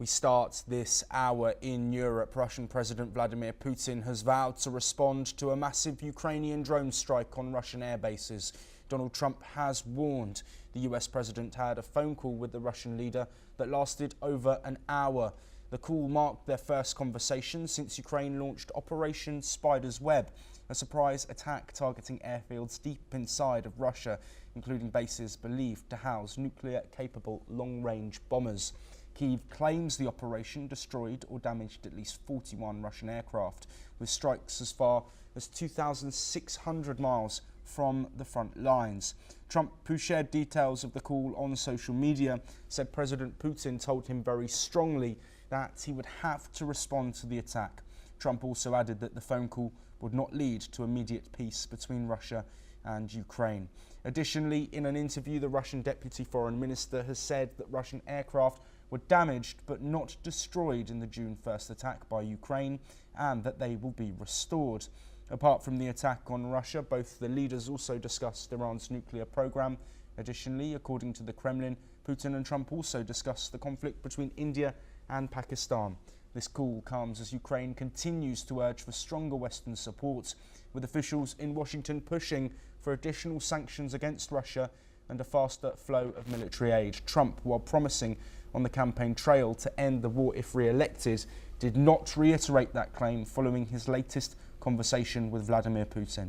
We start this hour in Europe. Russian President Vladimir Putin has vowed to respond to a massive Ukrainian drone strike on Russian air bases. Donald Trump has warned. The US president had a phone call with the Russian leader that lasted over an hour. The call marked their first conversation since Ukraine launched Operation Spider's Web, a surprise attack targeting airfields deep inside of Russia, including bases believed to house nuclear-capable long-range bombers. Kyiv claims the operation destroyed or damaged at least 41 Russian aircraft, with strikes as far as 2,600 miles from the front lines. Trump, who shared details of the call on social media, said President Putin told him very strongly that he would have to respond to the attack. Trump also added that the phone call would not lead to immediate peace between Russia and Ukraine. Additionally, in an interview, the Russian Deputy Foreign Minister has said that Russian aircraft were damaged but not destroyed in the June 1st attack by Ukraine, and that they will be restored. Apart from the attack on Russia, both the leaders also discussed Iran's nuclear program. Additionally, according to the Kremlin, Putin and Trump also discussed the conflict between India and Pakistan. This call comes as Ukraine continues to urge for stronger Western support, with officials in Washington pushing for additional sanctions against Russia and a faster flow of military aid. Trump, while promising on the campaign trail to end the war if re-elected, did not reiterate that claim following his latest conversation with Vladimir Putin.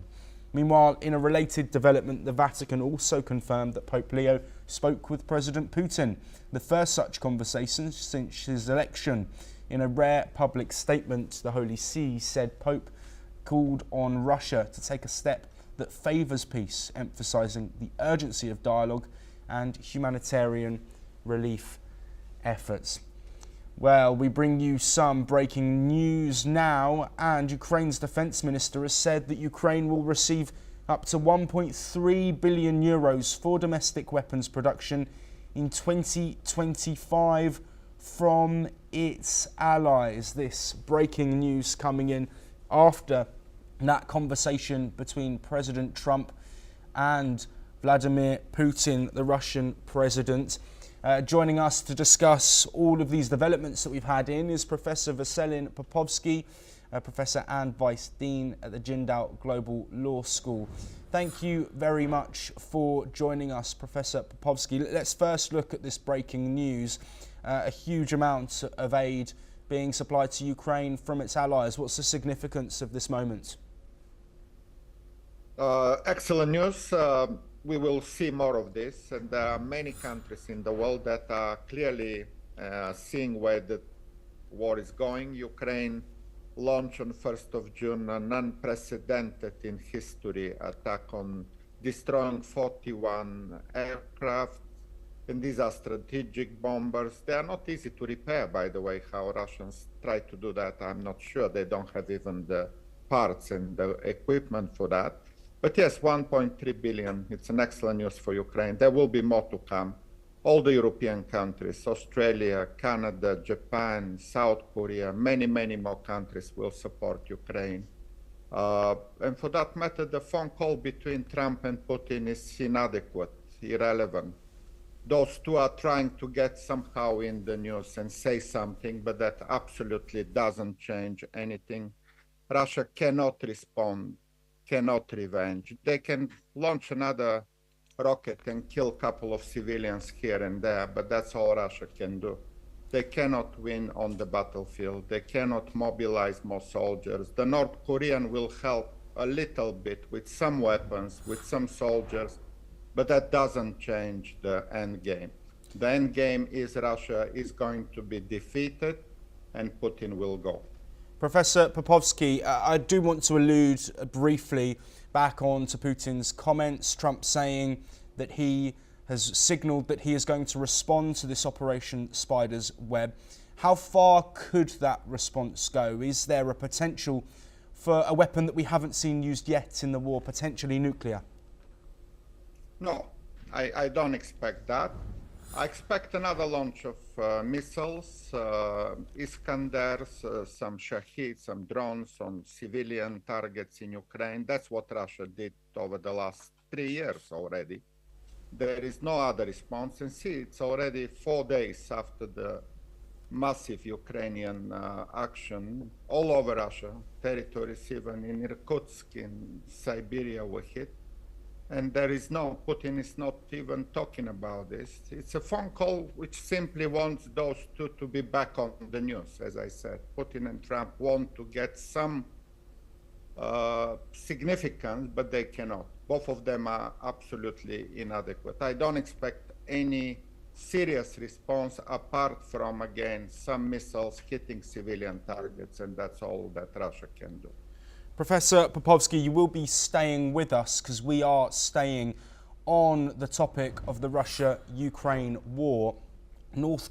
Meanwhile, in a related development, the Vatican also confirmed that Pope Leo spoke with President Putin, the first such conversation since his election. In a rare public statement, the Holy See said Pope called on Russia to take a step that favours peace, emphasising the urgency of dialogue and humanitarian relief efforts. Well, we bring you some breaking news now, and Ukraine's defence minister has said that Ukraine will receive up to 1.3 billion euros for domestic weapons production in 2025 from its allies. This breaking news coming in after that conversation between President Trump and Vladimir Putin, the Russian president. Joining us to discuss all of these developments that we've had in is Professor Vasilin Popovsky, Professor and Vice Dean at the Jindal Global Law School. Thank you very much for joining us, Professor Popovsky. Let's first look at this breaking news. A huge amount of aid being supplied to Ukraine from its allies. What's the significance of this moment? Excellent news. We will see more of this, and there are many countries in the world that are clearly seeing where the war is going. Ukraine launched on 1st of June an unprecedented in history attack on destroying 41 aircraft, and these are strategic bombers. They are not easy to repair, by the way. How Russians try to do that, I'm not sure. They don't have even the parts and the equipment for that. But yes, 1.3 billion, it's an excellent news for Ukraine. There will be more to come. All the European countries, Australia, Canada, Japan, South Korea, many, many more countries will support Ukraine. And for that matter, the phone call between Trump and Putin is inadequate, irrelevant. Those two are trying to get somehow in the news and say something, but that absolutely doesn't change anything. Russia cannot respond, cannot revenge. They can launch another rocket and kill a couple of civilians here and there, but that's all Russia can do. They cannot win on the battlefield. They cannot mobilize more soldiers. The North Korean will help a little bit with some weapons, with some soldiers, but that doesn't change the end game. The end game is Russia is going to be defeated and Putin will go. Professor Popovsky, I do want to allude briefly back on to Putin's comments. Trump saying that he has signalled that he is going to respond to this Operation Spider's Web. How far could that response go? Is there a potential for a weapon that we haven't seen used yet in the war, potentially nuclear? No, I don't expect that. I expect another launch of missiles, Iskanders, some Shahid, some drones on civilian targets in Ukraine. That's what Russia did over the last 3 years already. There is no other response. And see, it's already 4 days after the massive Ukrainian action all over Russia, territories even in Irkutsk, in Siberia were hit. And Putin is not even talking about this. It's a phone call which simply wants those two to be back on the news, as I said. Putin and Trump want to get some significance, but they cannot. Both of them are absolutely inadequate. I don't expect any serious response apart from, again, some missiles hitting civilian targets, and that's all that Russia can do. Professor Popovsky, you will be staying with us because we are staying on the topic of the Russia-Ukraine war. North